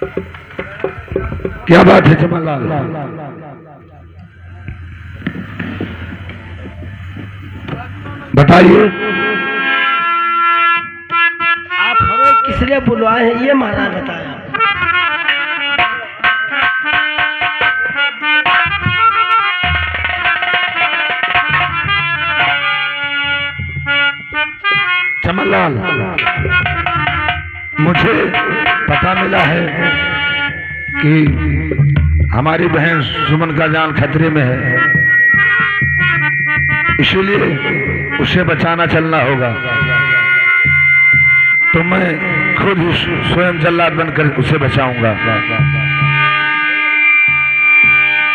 क्या बात है जमालाल? बताइए। आप हमें किस लिए बुलवाए हैं ये महाराज बताया। जमालाल, मुझे पता मिला है कि हमारी बहन सुमन का जान खतरे में है, इसीलिए उसे बचाना चलना होगा। तो मैं खुद ही स्वयं जल्लाद बनकर उसे बचाऊंगा।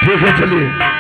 ठीक है, चलिए।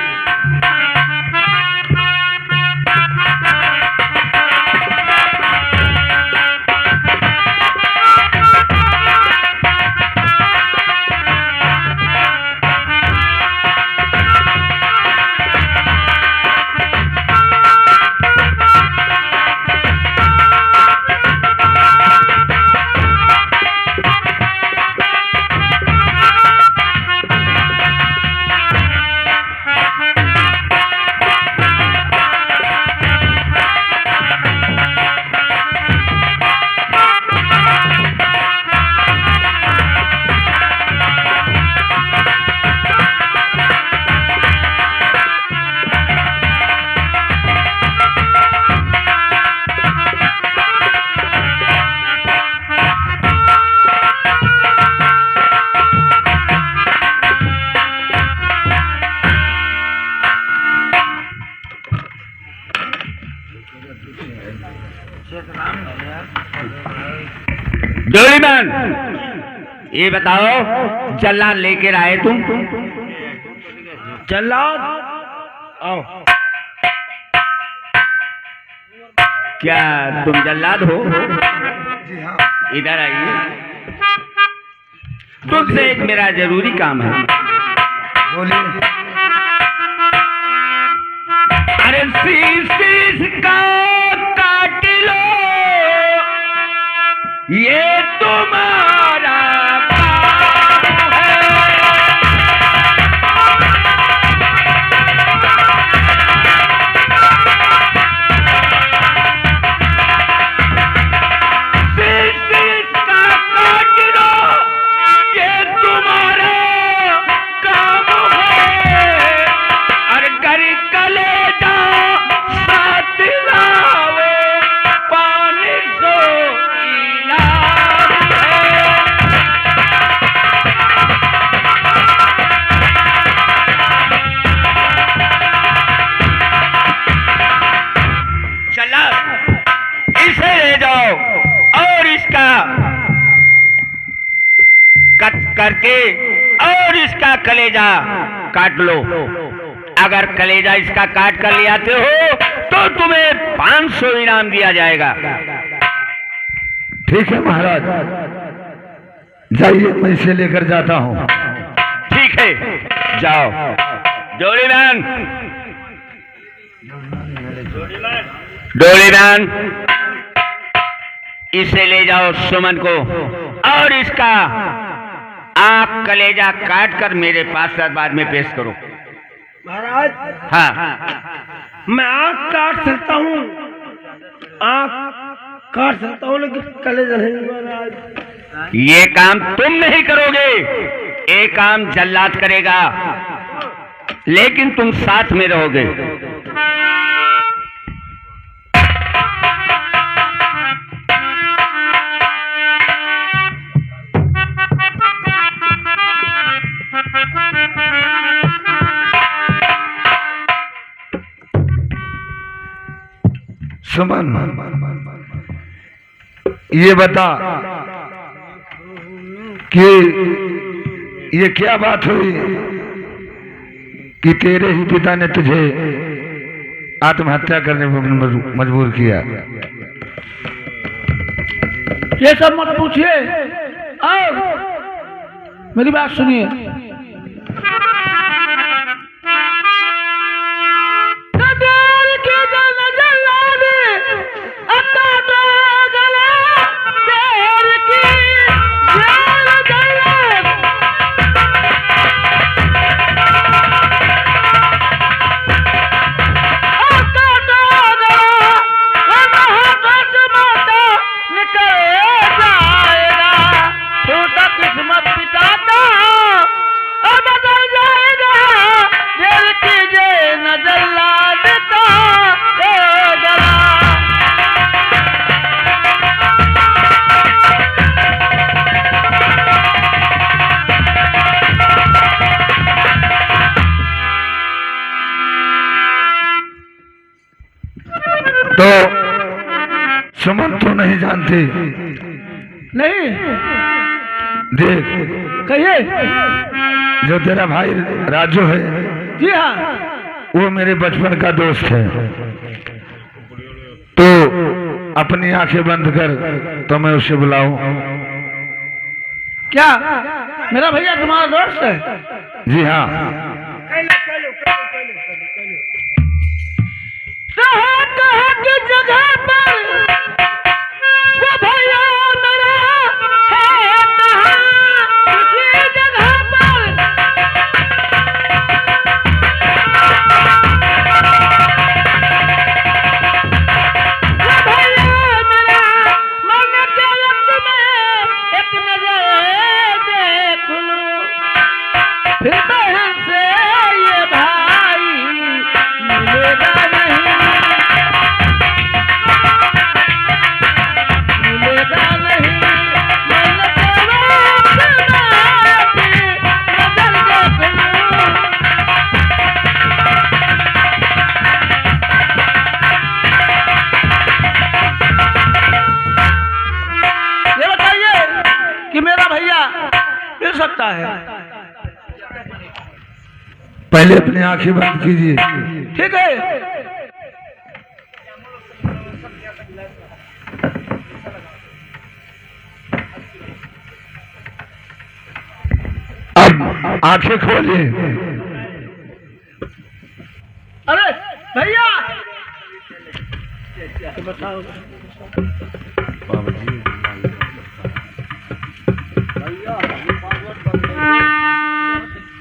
जोड़ीमैन, ये बताओ जल्लाद लेकर आए तुम? जल्लाद आओ। क्या तुम जल्लाद हो? जी हाँ। इधर आइए, तुमसे एक मेरा जरूरी काम है। बोलिए। अरे शीश का काट लो, ये तुम्हारा काम है। शीश का काट लो, ये तुम्हारा काम है। और कर कलेजा साथ लाओ, 500 इनाम है। चला, इसे ले जाओ और इसका कट करके और इसका कलेजा काट लो। अगर कलेजा इसका काट कर ले आते हो तो तुम्हें 500 इनाम दिया जाएगा। ठीक है महाराज, जाइए, मैं इसे लेकर जाता हूँ। ठीक है, जाओ। जोड़ीमैन, जोड़ीमैन, इसे ले जाओ सुमन को और इसका आंख कलेजा काट कर मेरे पास दरबार में पेश करो। महाराज, हाँ, मैं आँख काट सकता हूँ, आँख काट सकता हूँ, लेकिन कलेजा नहीं महाराज। ये काम तुम नहीं करोगे, ये काम जल्लाद करेगा, लेकिन तुम साथ में रहोगे। सुमन, ये बता कि ये क्या बात हुई कि तेरे ही पिता ने तुझे आत्महत्या करने पर मजबूर किया? ये सब मत पूछिए, आओ मेरी बात सुनिए। किस्मत पिता का अब बदल जाएगा, देर कीजिए नजर लादता जरा। तो सुमन तो नहीं जानती। नहीं, देख, कहिए। जो तेरा भाई राजू है, जी हाँ, वो मेरे बचपन का दोस्त है। तो अपनी आंखें बंद कर तो मैं उसे बुलाऊं। क्या मेरा भैया तुम्हारा दोस्त है? जी हाँ। कहाँ की जगह पर वो भैया मेरा है, कहाँ उसी जगह पर वो भैया मेरा, मरने के वक्त में एक नजर देख लूं, फिर बहन से ये भाई मिलेगा नहीं, मिलेगा नहीं। मरने के वक्त में नजर देख लूं। ये बताइए कि मेरा भैया मिल सकता है? पहले अपनी आंखें बंद कीजिए। ठीक है। अब आंखें खोलिए। अरे भैया, बताओ।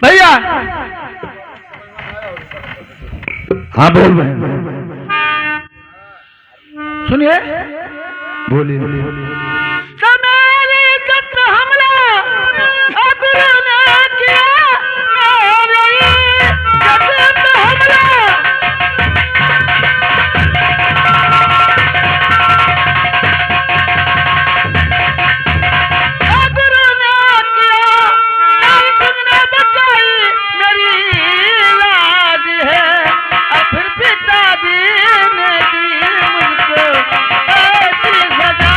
भैया, हाँ बोल बहन, सुनिए। बोलिए। मेरी इज्जत पे हमला अबरू ने किया, मेरी इज्जत पे हमला। अबरू ने किया, और तुमने बचाई मेरी लाज है, और फिर पिताजी ने दी मुझको ऐसी सजा,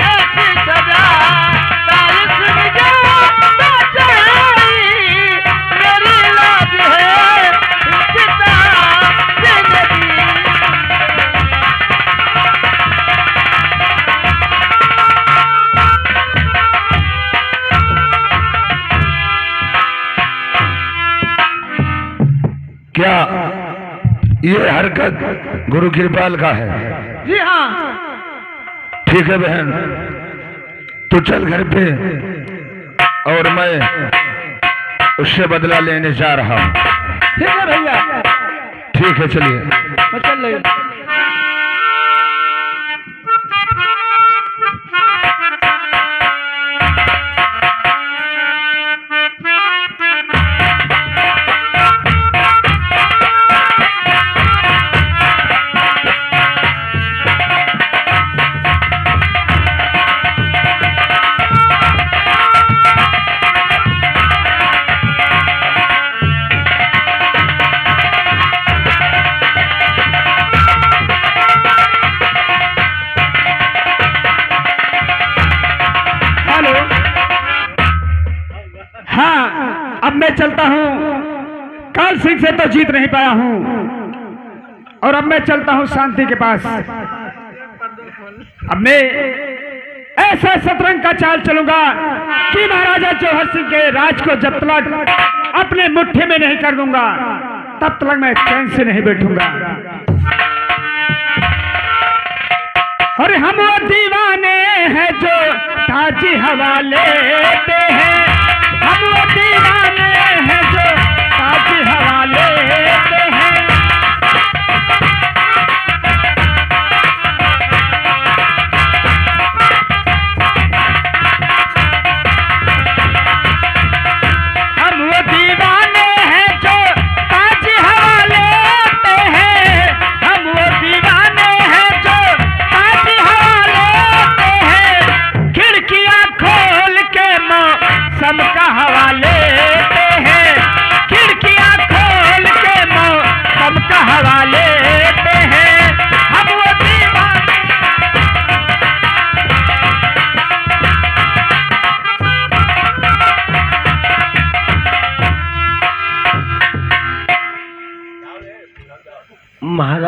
ऐसी सजा, तारीख मुझे बचाई मेरी लाज है, फिर पिताजी ने दी। क्या ये हरकत गुरु कृपाल का है? जी हाँ। ठीक है बहन, तू चल घर पे और मैं उससे बदला लेने जा रहा हूँ। ठीक है भैया, ठीक है, चलिए। मैं चल रही हूँ। हाँ, अब मैं चलता हूँ। काल सिंह से तो जीत नहीं पाया हूँ, और अब मैं चलता हूँ शांति के पास। अब मैं ऐसा शतरंज का चाल चलूंगा कि महाराजा जौहर सिंह के राज को जब तक अपने मुट्ठी में नहीं कर दूंगा, तब तक मैं चैन से नहीं बैठूंगा। और हम वो दीवाने हैं जो ताजी हवा लेते हैं, हम वो दीवाने हैं जो ताजी हवा लेते हैं।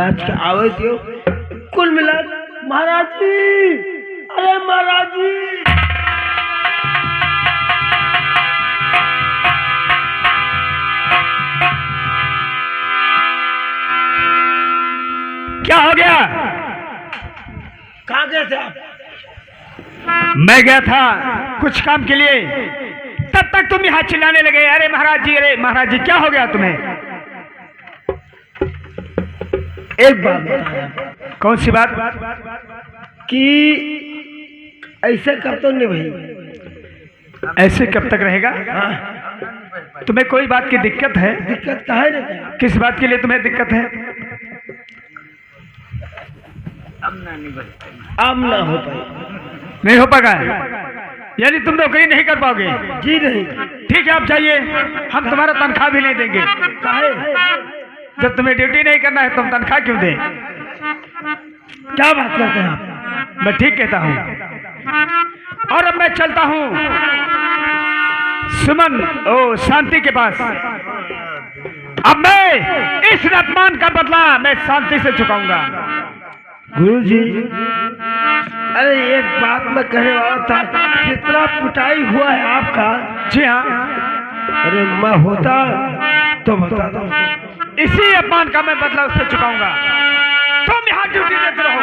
महाराज के आवे दियो कुल मिला महाराज जी, अरे महाराज जी। क्या हो गया? कहाँ गए थे आप? मैं गया था कुछ काम के लिए, तब तक तुम यहाँ चिल्लाने लगे अरे महाराज जी, अरे महाराज जी। क्या हो गया तुम्हें? एक बात बताया। कौन सी बात? कि ऐसे कब तक नहीं भाई? ऐसे कब तक रहेगा? हाँ, तुम्हें कोई बात की दिक्कत है? दिक्कत कहाँ है ना? किस बात के लिए तुम्हें दिक्कत है? अब ना हो पाए। नहीं हो पाएगा, यानी तुम नौकरी नहीं कर पाओगे? जी नहीं। ठीक है, आप जाइए, हम तुम्हारा तनख्वाह भी नहीं देंगे। काहे? जब तुम्हें ड्यूटी नहीं करना है तुम तनख्वाह क्यों दें? क्या बात करते हैं आप? मैं ठीक कहता हूँ। और अब मैं चलता हूँ सुमन ओ शांति के पास। अब मैं इस अपमान का बदला मैं शांति से चुकाऊंगा। गुरुजी, अरे एक बात मैं कहने वाला था, कितना पिटाई हुआ है आपका। जी हाँ, अरे मैं होता तो बता दो। इसी अपमान का मैं बदला उससे चुकाऊंगा। तुम यहाँ ड्यूटी देते रहो।